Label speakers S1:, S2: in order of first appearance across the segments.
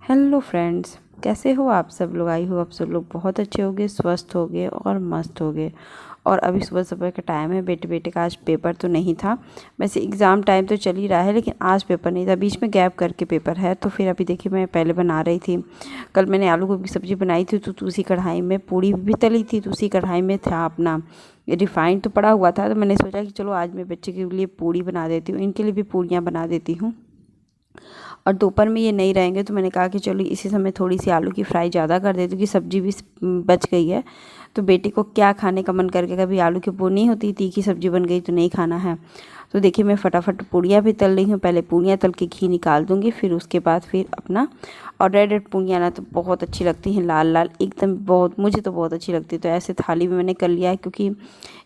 S1: Hello friends, कैसे हो आप सब लोग। आई हो आप सब लोग बहुत अच्छे होगे, स्वस्थ होगे और मस्त होगे। और अभी सुबह सुबह का टाइम है। बेटे का आज पेपर तो नहीं था। वैसे एग्ज़ाम टाइम तो चल ही रहा है, लेकिन आज पेपर नहीं था। बीच में गैप करके पेपर है। तो फिर अभी देखिए, मैं पहले बना रही थी। कल मैंने आलू गोभी की सब्ज़ी बनाई थी, तो उसी कढ़ाई में पूड़ी भी तली थी, तो उसी कढ़ाई में था अपना रिफाइंड तो पड़ा हुआ था। तो मैंने सोचा कि चलो आज मैं बच्चे के लिए पूड़ी बना देती हूँ, इनके लिए भी पूड़ियाँ बना देती हूँ। और दोपहर में ये नहीं रहेंगे, तो मैंने कहा कि चलो इसी समय थोड़ी सी आलू की फ्राई ज़्यादा कर देती हूँ कि सब्ज़ी भी बच गई है। तो बेटे को क्या खाने का मन करके, कभी आलू की पूड़ी नहीं होती, तीखी सब्ज़ी बन गई तो नहीं खाना है। तो देखिए, मैं फटाफट पूड़ियाँ भी तल रही हूँ। पहले पूड़ियाँ तल के घी निकाल दूँगी, फिर उसके बाद फिर अपना और रेड रेड पूड़ियाँ ना तो बहुत अच्छी लगती हैं, लाल लाल एकदम, बहुत मुझे तो बहुत अच्छी लगती है। तो ऐसे थाली में मैंने कर लिया है, क्योंकि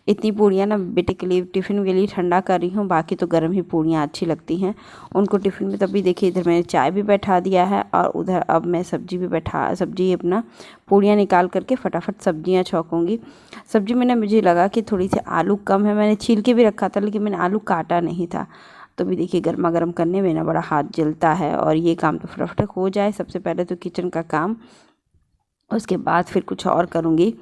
S1: इतनी पूड़ियाँ ना बेटे के लिए टिफ़िन के लिए ठंडा कर रही हूँ। बाकी तो गर्म ही पूड़ियाँ अच्छी लगती हैं उनको टिफ़िन में। तभी देखिए, इधर मैंने चाय भी बैठा दिया है और उधर अब मैं सब्जी अपना पूड़ियाँ निकाल करके फटाफट सब्जियाँ छौंकूँगी। सब्जी में ना मुझे लगा कि थोड़ी सी आलू कम है, मैंने छील के भी रखा था, लेकिन मैंने आलू काटा नहीं था। तो भी देखिए, गर्मा गर्म करने में ना बड़ा हाथ जलता है। और ये काम तो फटाफट हो जाए, सबसे पहले तो किचन का काम, उसके बाद फिर कुछ और करूँगी।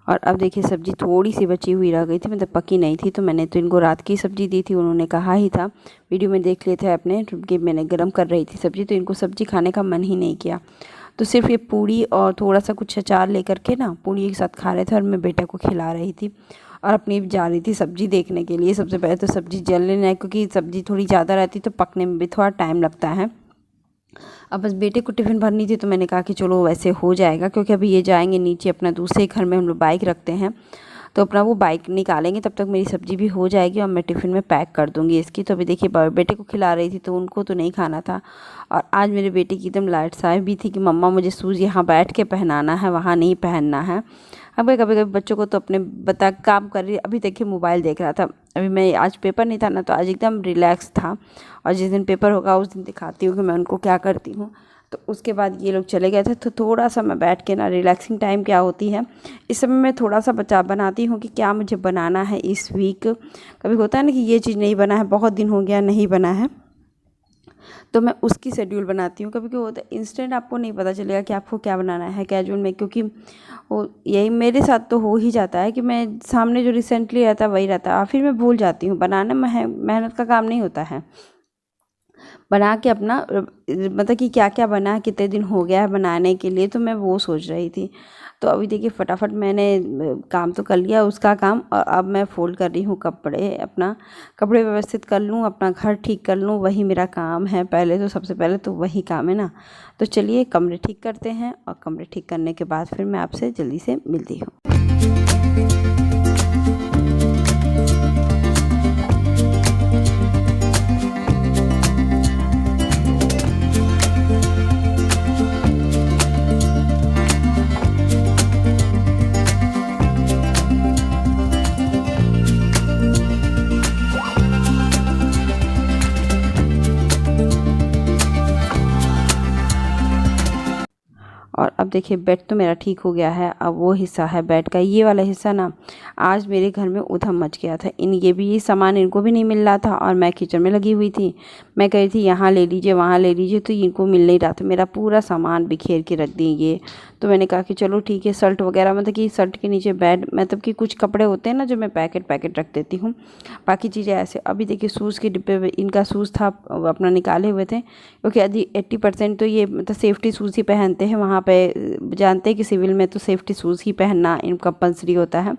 S1: और अब देखिए, सब्ज़ी थोड़ी सी बची हुई रह गई थी, मतलब पकी नहीं थी। तो मैंने तो इनको रात की सब्ज़ी दी थी, उन्होंने कहा ही था, वीडियो में देख लिए थे अपने, कि मैंने गरम कर रही थी सब्ज़ी, तो इनको सब्ज़ी खाने का मन ही नहीं किया। तो सिर्फ ये पूड़ी और थोड़ा सा कुछ अचार लेकर के ना पूड़ी एक साथ खा रहे थे, और मैं बेटे को खिला रही थी और अपनी जा रही थी सब्ज़ी देखने के लिए। सबसे पहले तो सब्ज़ी जल लेना है, क्योंकि सब्ज़ी थोड़ी ज़्यादा रहती तो पकने में भी थोड़ा टाइम लगता है। अब बस बेटे को टिफ़िन भरनी थी, तो मैंने कहा कि चलो वैसे हो जाएगा, क्योंकि अभी ये जाएंगे नीचे अपना दूसरे घर में, हम लोग बाइक रखते हैं, तो अपना वो बाइक निकालेंगे, तब तक मेरी सब्ज़ी भी हो जाएगी और मैं टिफ़िन में पैक कर दूँगी इसकी। तो अभी देखिए, बेटे को खिला रही थी, तो उनको तो नहीं खाना था। और आज मेरे बेटे की एकदम लाइट साहब भी थी कि मम्मा मुझे शूज़ यहाँ बैठ के पहनाना है, वहाँ नहीं पहनना है। अब कभी कभी बच्चों को तो अपने बता काम कर रही, अभी देखिए मोबाइल देख रहा था। अभी मैं आज पेपर नहीं था ना, तो आज एकदम रिलैक्स था। और जिस दिन पेपर होगा उस दिन दिखाती हूँ कि मैं उनको क्या करती हूँ। तो उसके बाद ये लोग चले गए थे, तो थोड़ा सा मैं बैठ के ना, रिलैक्सिंग टाइम क्या होती है इस समय, मैं थोड़ा सा बनाती हूँ कि क्या मुझे बनाना है इस वीक। कभी होता है ना कि ये चीज़ नहीं बना है, बहुत दिन हो गया नहीं बना है, तो मैं उसकी शेड्यूल बनाती हूँ। कभी कभी होता है इंस्टेंट, आपको नहीं पता चलेगा कि आपको क्या बनाना है कैजुअल में, क्योंकि वो यही मेरे साथ तो हो ही जाता है कि मैं सामने जो रिसेंटली रहता है वही रहता है, और फिर मैं भूल जाती हूँ। बनाने में मेहनत का काम नहीं होता है। बना के अपना मतलब कि क्या क्या बना है, कितने दिन हो गया है बनाने के लिए, तो मैं वो सोच रही थी। तो अभी देखिए, फटाफट मैंने काम तो कर लिया उसका काम, और अब मैं फोल्ड कर रही हूँ कपड़े, अपना कपड़े व्यवस्थित कर लूँ, अपना घर ठीक कर लूँ, वही मेरा काम है पहले तो, सबसे पहले तो वही काम है ना। तो चलिए कमरे ठीक करते हैं, और कमरे ठीक करने के बाद फिर मैं आपसे जल्दी से मिलती हूँ। और अब देखिए, बेड तो मेरा ठीक हो गया है। अब वो हिस्सा है बेड का, ये वाला हिस्सा ना, आज मेरे घर में उधम मच गया था। ये भी सामान इनको भी नहीं मिल रहा था, और मैं किचन में लगी हुई थी। मैं कह रही थी यहाँ ले लीजिए वहाँ ले लीजिए, तो इनको मिल नहीं रहा था। मेरा पूरा सामान बिखेर के रख दिए ये। तो मैंने कहा कि चलो ठीक है, शर्ट वगैरह, मतलब कि शर्ट के नीचे बेड, मतलब कि कुछ कपड़े होते हैं ना जो मैं पैकेट पैकेट रख देती हूँ, बाकी चीज़ें ऐसे। अभी देखिए, शूज़ के डिब्बे में इनका शूज़ था, अपना निकाले हुए थे, क्योंकि यदि 80% तो ये मतलब सेफ्टी शूज़ ही पहनते हैं वहाँ पे। जानते हैं कि सिविल में तो सेफ्टी शूज़ ही पहनना इन कंपल्सरी होता है।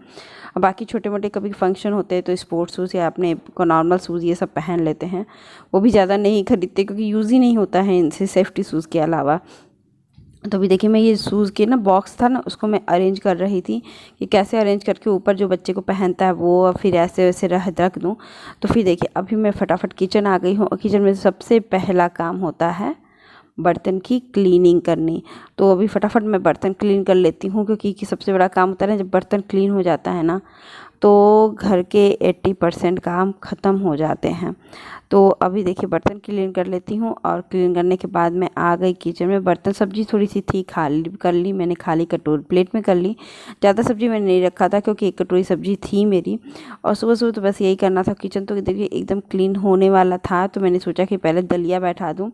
S1: बाकी छोटे मोटे कभी फंक्शन होते हैं तो स्पोर्ट्स शूज़ या अपने नॉर्मल शूज़ ये सब पहन लेते हैं, वो भी ज़्यादा नहीं खरीदते क्योंकि यूज़ ही नहीं होता है इनसे सेफ्टी शूज़ के अलावा। तो अभी देखिए मैं ये शूज़ के ना बॉक्स था ना, उसको मैं अरेंज कर रही थी कि कैसे अरेंज करके ऊपर जो बच्चे को पहनता है वो फिर ऐसे वैसे रख दूँ। तो फिर देखिए अभी मैं फटाफट किचन आ गई हूँ और किचन में सबसे पहला काम होता है बर्तन की क्लीनिंग करनी। तो अभी फटाफट मैं बर्तन क्लीन कर लेती हूँ क्योंकि सबसे बड़ा काम होता है ना, जब बर्तन क्लीन हो जाता है ना तो घर के 80% काम ख़त्म हो जाते हैं। तो अभी देखिए बर्तन क्लीन कर लेती हूँ और क्लीन करने के बाद मैं आ गई किचन में। बर्तन सब्जी थोड़ी सी थी, खाली कर ली मैंने, खाली कटोरी प्लेट में कर ली। ज़्यादा सब्जी मैंने नहीं रखा था क्योंकि एक कटोरी सब्जी थी मेरी, और सुबह सुबह तो बस यही करना था। किचन तो देखिए एकदम क्लीन होने वाला था, तो मैंने सोचा कि पहले दलिया बैठा दूँ।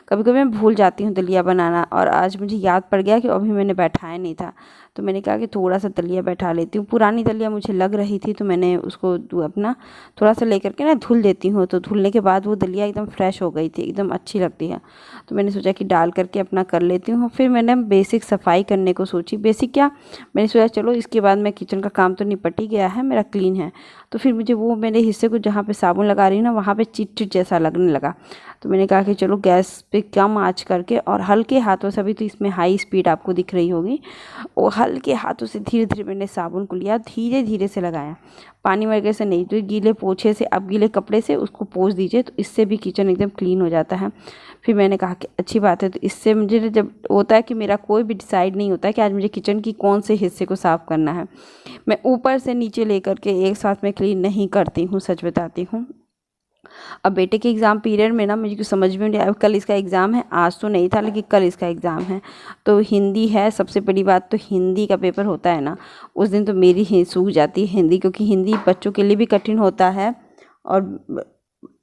S1: कभी कभी मैं भूल जाती हूँ दलिया बनाना, और आज मुझे याद पड़ गया कि अभी मैंने बैठाया नहीं था, तो मैंने कहा कि थोड़ा सा दलिया बैठा लेती हूँ। पुरानी दलिया मुझे लग रही थी तो मैंने उसको अपना थोड़ा सा लेकर के ना धुल देती हूँ। तो धुलने के बाद वो दलिया एकदम फ्रेश हो गई थी, एकदम अच्छी लगती है। तो मैंने सोचा कि डाल करके अपना कर लेती हूँ। फिर मैंने बेसिक सफाई करने को सोची। बेसिक क्या, मैंने सोचा चलो इसके बाद मैं किचन का काम तो निपट ही गया है मेरा, क्लीन है। तो फिर मुझे वो मेरे हिस्से को जहाँ पे साबुन लगा रही हूँ ना वहाँ पे चिट चिट जैसा लगने लगा। तो मैंने कहा कि चलो गैस पे कम आँच करके और हल्के हाथों से, अभी तो इसमें हाई स्पीड आपको दिख रही होगी, वो हल्के हाथों से धीरे धीरे मैंने साबुन को लिया, धीरे धीरे से लगाया, पानी वगैरह से नहीं। तो गीले पोछे से, अब गीले कपड़े से उसको पोंछ दीजिए, तो इससे भी किचन एकदम क्लीन हो जाता है। फिर मैंने कहा कि अच्छी बात है। तो इससे मुझे जब होता है कि मेरा कोई भी डिसाइड नहीं होता है कि आज मुझे किचन की कौन से हिस्से को साफ़ करना है, मैं ऊपर से नीचे लेकर के एक साथ में क्लीन नहीं करती हूँ, सच बताती हूँ। अब बेटे के एग्ज़ाम पीरियड में ना मुझे कुछ समझ में नहीं आया। कल इसका एग्ज़ाम है, आज तो नहीं था लेकिन कल इसका एग्ज़ाम है। तो हिंदी है, सबसे बड़ी बात तो हिंदी का पेपर होता है ना, उस दिन तो मेरी सूझ जाती है हिंदी, क्योंकि हिंदी बच्चों के लिए भी कठिन होता है और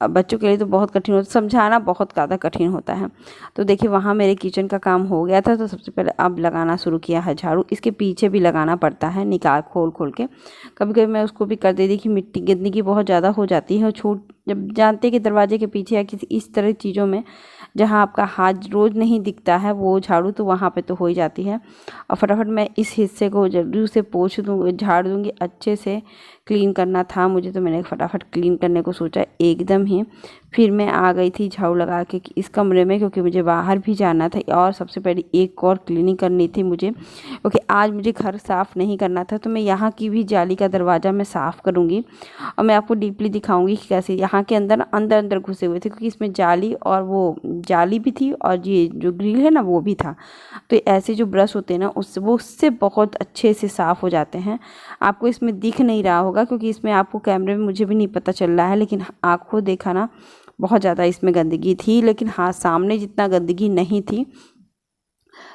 S1: बच्चों के लिए तो बहुत कठिन होता है, समझाना बहुत ज़्यादा कठिन होता है। तो देखिए वहाँ मेरे किचन का काम हो गया था। तो सबसे पहले अब लगाना शुरू किया है झाड़ू। इसके पीछे भी लगाना पड़ता है, निकाल खोल खोल के। कभी कभी मैं उसको भी कर देती कि मिट्टी गंदगी बहुत ज़्यादा हो जाती है, और छूट जब जानते कि दरवाजे के पीछे या किसी इस तरह की चीज़ों में जहाँ आपका हाथ रोज़ नहीं दिखता है वो झाड़ू, तो वहाँ पे तो हो ही जाती है। और फटाफट मैं इस हिस्से को जल्दी से पोंछ दूँगी, झाड़ दूँगी, अच्छे से क्लीन करना था मुझे। तो मैंने फटाफट क्लीन करने को सोचा एकदम ही। फिर मैं आ गई थी झाड़ू लगा के इस कमरे में, क्योंकि मुझे बाहर भी जाना था और सबसे पहले एक और क्लीनिंग करनी थी मुझे, क्योंकि आज मुझे घर साफ़ नहीं करना था। तो मैं यहाँ की भी जाली का दरवाज़ा मैं साफ़ करूँगी और मैं आपको डीपली दिखाऊंगी कि कैसे यहाँ के अंदर अंदर अंदर घुसे हुए थे, क्योंकि इसमें जाली और वो जाली भी थी और ये जो ग्रिल है ना वो भी था। तो ऐसे जो ब्रश होते हैं ना उससे बहुत अच्छे से साफ़ हो जाते हैं। आपको इसमें दिख नहीं रहा होगा क्योंकि इसमें आपको कैमरे में मुझे भी नहीं पता चल रहा है, लेकिन आँखों देखा ना बहुत ज़्यादा इसमें गंदगी थी, लेकिन हाँ सामने जितना गंदगी नहीं थी।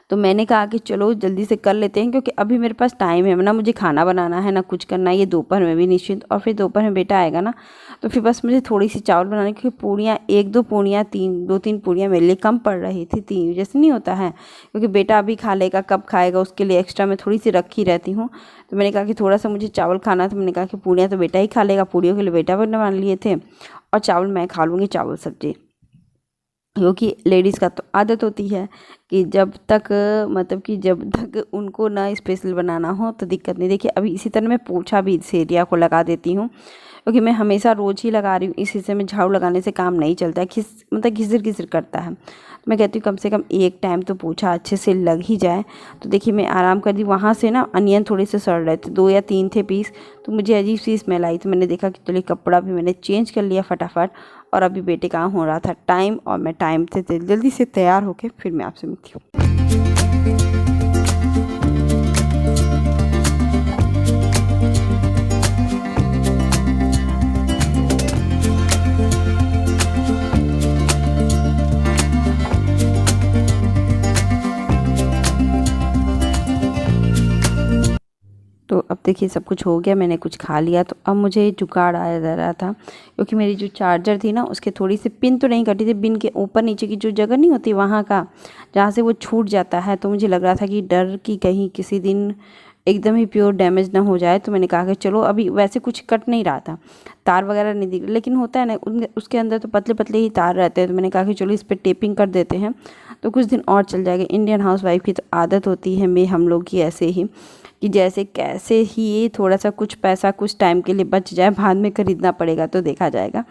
S1: तो मैंने कहा कि चलो जल्दी से कर लेते हैं, क्योंकि अभी मेरे पास टाइम है ना, मुझे खाना बनाना है ना कुछ करना है, ये दोपहर में भी निश्चिंत, और फिर दोपहर में बेटा आएगा ना, तो फिर बस मुझे थोड़ी सी चावल बनाने, क्योंकि पूड़ियाँ एक दो पूड़ियाँ दो तीन पूड़ियाँ मेरे लिए कम पड़ रही थी, तीन जैसे नहीं होता है, क्योंकि बेटा अभी खा लेगा, कब खाएगा उसके लिए एक्स्ट्रा मैं थोड़ी सी रखी रहती हूँ। तो मैंने कहा कि थोड़ा सा मुझे चावल खाना, तो मैंने कहा कि पूड़ियाँ तो बेटा ही खा लेगा, पूड़ियों के लिए बेटा बना लिए थे और चावल मैं खा लूँगी, चावल सब्जी। क्योंकि लेडीज़ का तो आदत होती है कि जब तक मतलब कि जब तक उनको ना स्पेशल बनाना हो तो दिक्कत नहीं। देखिए अभी इसी तरह मैं पोछा भी इस एरिया को लगा देती हूँ, क्योंकि मैं हमेशा रोज़ ही लगा रही हूँ। इस हिस्से में झाड़ू लगाने से काम नहीं चलता है, मतलब घिसर घिसर करता है। तो मैं कहती हूँ कम से कम एक टाइम तो पोछा अच्छे से लग ही जाए। तो देखिए मैं आराम कर दी। वहाँ से ना अनियन थोड़े से सड़ रहे थे, 2 या 3 थे पीस, तो मुझे अजीब सी स्मेल आई। तो मैंने देखा कि चलिए कपड़ा भी मैंने चेंज कर लिया फटाफट, और अभी बेटे का हो रहा था टाइम, और मैं टाइम से जल्दी से तैयार होके फिर मैं आपसे मिलती हूँ। तो अब देखिए सब कुछ हो गया, मैंने कुछ खा लिया। तो अब मुझे जुगाड़ आया जा रहा था, क्योंकि मेरी जो चार्जर थी ना उसके थोड़ी सी पिन तो नहीं कटी थी, पिन के ऊपर नीचे की जो जगह नहीं होती वहाँ का जहाँ से वो छूट जाता है। तो मुझे लग रहा था कि डर कि कहीं किसी दिन एकदम ही प्योर डैमेज ना हो जाए। तो मैंने कहा कि चलो, अभी वैसे कुछ कट नहीं रहा था, तार वगैरह नहीं दिख, लेकिन होता है ना उसके अंदर तो पतले पतले ही तार रहते हैं। तो मैंने कहा कि चलो इस पर टेपिंग कर देते हैं तो कुछ दिन और चल जाएगा। इंडियन हाउसवाइफ की तो आदत होती है हम लोग की ऐसे ही कि जैसे कैसे ही थोड़ा सा कुछ पैसा कुछ टाइम के लिए बच जाए, बाद में खरीदना पड़ेगा तो देखा जाएगा।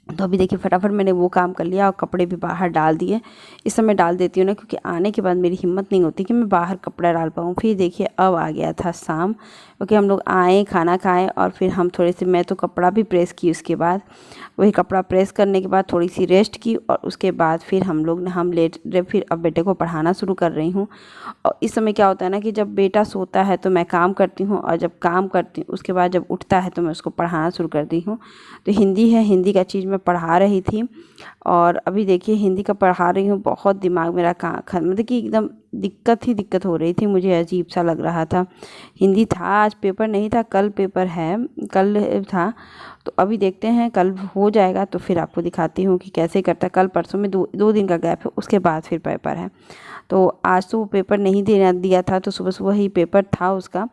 S1: तो अभी देखिए फटाफट मैंने वो काम कर लिया और कपड़े भी बाहर डाल दिए। इस समय डाल देती हूँ ना, क्योंकि आने के बाद मेरी हिम्मत नहीं होती कि मैं बाहर कपड़ा डाल पाऊँ। फिर देखिए अब आ गया था शाम, क्योंकि हम लोग आए, खाना खाएं और फिर हम थोड़े से, मैं तो कपड़ा भी प्रेस की, उसके बाद वही कपड़ा प्रेस करने के बाद थोड़ी सी रेस्ट की और उसके बाद फिर हम लेट रहे। फिर अब बेटे को पढ़ाना शुरू कर रही हूँ। और इस समय क्या होता है ना कि जब बेटा सोता है तो मैं काम करती हूँ, और जब काम करती हूँ उसके बाद जब उठता है तो मैं उसको पढ़ाना शुरू करती हूँ। तो हिंदी है, हिंदी का चीज़ मैं पढ़ा रही थी और अभी देखिए हिंदी का पढ़ा रही हूँ। बहुत दिमाग मेरा मतलब कि एकदम दिक्कत हो रही थी, मुझे अजीब सा लग रहा था। हिंदी था, आज पेपर नहीं था, कल पेपर है, कल था। तो अभी देखते हैं, कल हो जाएगा तो फिर आपको दिखाती हूँ कि कैसे करता। कल परसों में दो दिन का गैप है, उसके बाद फिर पेपर है। तो आज तो वो पेपर नहीं दिया था, तो सुबह सुबह ही पेपर था उसका।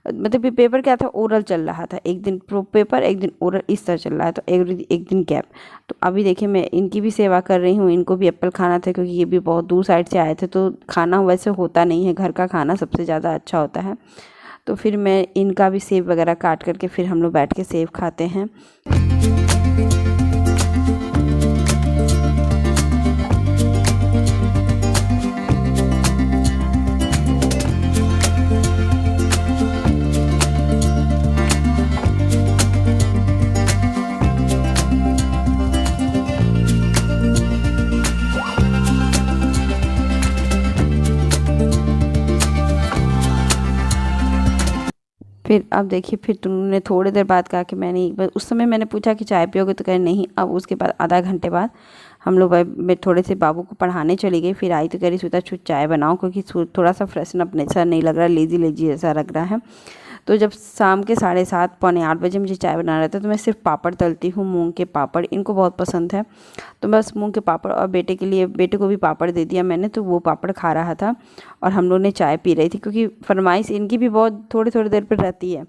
S1: मतलब ये पेपर क्या था, ओरल चल रहा था, एक दिन प्रो पेपर एक दिन ओरल, इस तरह चल रहा है, तो एक दिन गैप। तो अभी देखिए मैं इनकी भी सेवा कर रही हूँ, इनको भी एप्पल खाना था, क्योंकि ये भी बहुत दूर साइड से आए थे। तो खाना वैसे होता नहीं है, घर का खाना सबसे ज़्यादा अच्छा होता है। तो फिर मैं इनका भी सेब वगैरह काट करके फिर हम लोग बैठ के सेब खाते हैं। फिर अब देखिए, फिर तुमने थोड़ी देर बाद कहा कि मैंने एक बार, उस समय मैंने पूछा कि चाय पियोगे, तो कहे नहीं। अब उसके बाद आधा घंटे बाद हम लोग, मैं थोड़े से बाबू को पढ़ाने चली गई। फिर आई तो कह रही श्वेता चाय बनाओ, क्योंकि थोड़ा सा फ्रेशन अप जैसा नहीं लग रहा, लेजी लेजी ऐसा लग रहा है। तो जब शाम के 7:30 पौने 8 बजे मुझे चाय बनाना रहता है, तो मैं सिर्फ पापड़ तलती हूँ, मूंग के पापड़, इनको बहुत पसंद है। तो बस मूंग के पापड़, और बेटे को भी पापड़ दे दिया मैंने, तो वो पापड़ खा रहा था और हम लोग ने चाय पी रही थी, क्योंकि फरमाइश इनकी भी बहुत थोड़ी थोड़ी देर पर रहती है,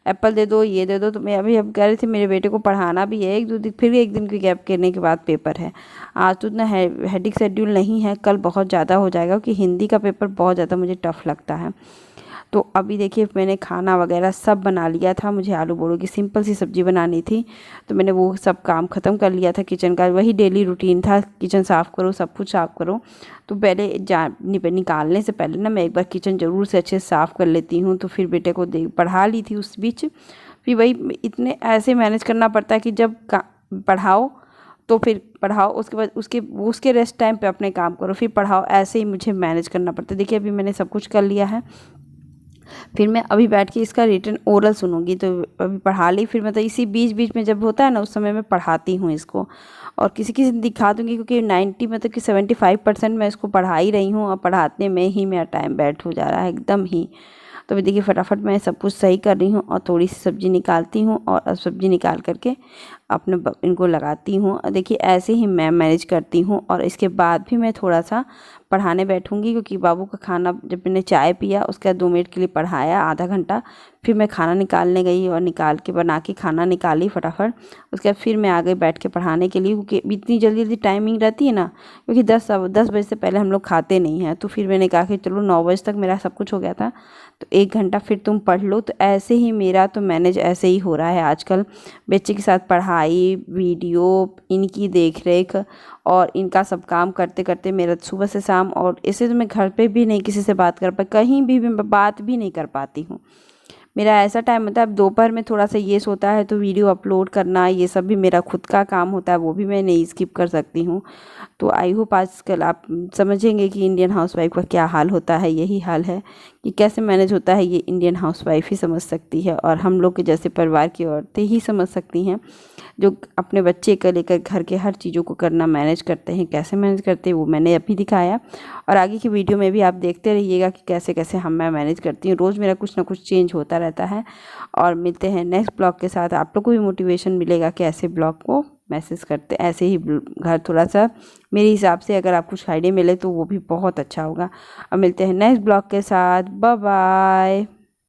S1: एप्पल दे दो, ये दे दो। तो मैं अभी अब कह रही थी मेरे बेटे को पढ़ाना भी है, 1-2 दिन, फिर एक दिन की गैप करने के बाद पेपर है। आज तो इतना हेडिक शेड्यूल नहीं है, कल बहुत ज़्यादा हो जाएगा, क्योंकि हिंदी का पेपर बहुत ज़्यादा मुझे टफ लगता है। तो अभी देखिए मैंने खाना वगैरह सब बना लिया था, मुझे आलू बोड़ों की सिंपल सी सब्ज़ी बनानी थी, तो मैंने वो सब काम ख़त्म कर लिया था। किचन का वही डेली रूटीन था, किचन साफ़ करो, सब कुछ साफ़ करो। तो पहले निकालने से पहले ना मैं एक बार किचन ज़रूर से अच्छे से साफ़ कर लेती हूँ। तो फिर बेटे को पढ़ा ली थी उस बीच। फिर वही इतने ऐसे मैनेज करना पड़ता है कि जब पढ़ाओ तो फिर पढ़ाओ, उसके बाद उसके रेस्ट टाइम पे अपने काम करो, फिर पढ़ाओ, ऐसे ही मुझे मैनेज करना पड़ता है। देखिए अभी मैंने सब कुछ कर लिया है। फिर मैं अभी बैठ के इसका रिटन ओरल सुनूंगी, तो अभी पढ़ा ली। फिर मतलब इसी बीच बीच में जब होता है ना, उस समय मैं पढ़ाती हूँ इसको, और किसी किसी दिखा दूंगी, क्योंकि 90 मतलब कि 75% मैं इसको पढ़ा ही रही हूँ, और पढ़ाने में ही मेरा टाइम बैठ हो जा रहा है एकदम ही। तो अभी देखिए फटाफट मैं सब कुछ सही कर रही हूँ और थोड़ी सी सब्ज़ी निकालती हूँ, और सब्ज़ी निकाल करके अपने इनको लगाती हूँ। देखिए ऐसे ही मैं मैनेज करती हूँ, और इसके बाद भी मैं थोड़ा सा पढ़ाने बैठूंगी, क्योंकि बाबू का खाना, जब मैंने चाय पिया उसके बाद 2 मिनट के लिए पढ़ाया, आधा घंटा। फिर मैं खाना निकालने गई और निकाल के बना के खाना निकाली फटाफट। उसके बाद फिर मैं आ गई बैठ के पढ़ाने के लिए, क्योंकि इतनी जल्दी जल्दी टाइमिंग रहती है ना, क्योंकि 10 बजे से पहले हम लोग खाते नहीं हैं। तो फिर मैंने कहा कि चलो 9 बजे तक मेरा सब कुछ हो गया था, तो 1 घंटा फिर तुम पढ़ लो। तो ऐसे ही मेरा तो मैनेज ऐसे ही हो रहा है आजकल, बच्चे के साथ पढ़ाई, वीडियो, इनकी देख रेख और इनका सब काम करते करते मेरा सुबह से शाम। और इससे तो मैं घर पे भी नहीं किसी से बात कर पाई, कहीं भी मैं बात भी नहीं कर पाती हूँ। मेरा ऐसा टाइम होता है, अब दोपहर में थोड़ा सा ये सोता है तो वीडियो अपलोड करना, ये सब भी मेरा खुद का काम होता है, वो भी मैं नहीं स्किप कर सकती हूँ। तो आई होप आजकल आप समझेंगे कि इंडियन हाउसवाइफ का क्या हाल होता है। यही हाल है कि कैसे मैनेज होता है, ये इंडियन हाउसवाइफ ही समझ सकती है, और हम लोग के जैसे परिवार की औरतें ही समझ सकती हैं, जो अपने बच्चे को लेकर घर के हर चीज़ों को करना मैनेज करते हैं। कैसे मैनेज करते हैं वो मैंने अभी दिखाया, और आगे की वीडियो में भी आप देखते रहिएगा कि कैसे कैसे मैं मैनेज करती हूँ। रोज़ मेरा कुछ ना कुछ चेंज होता रहता है। और मिलते हैं नेक्स्ट ब्लॉग के साथ। आप लोग को भी मोटिवेशन मिलेगा कि ऐसे ब्लॉग को मैसेज करते, ऐसे ही घर थोड़ा सा मेरे हिसाब से अगर आप कुछ आइडिया मिले तो वो भी बहुत अच्छा होगा। और मिलते हैं नेक्स्ट ब्लॉग के साथ। Bye bye.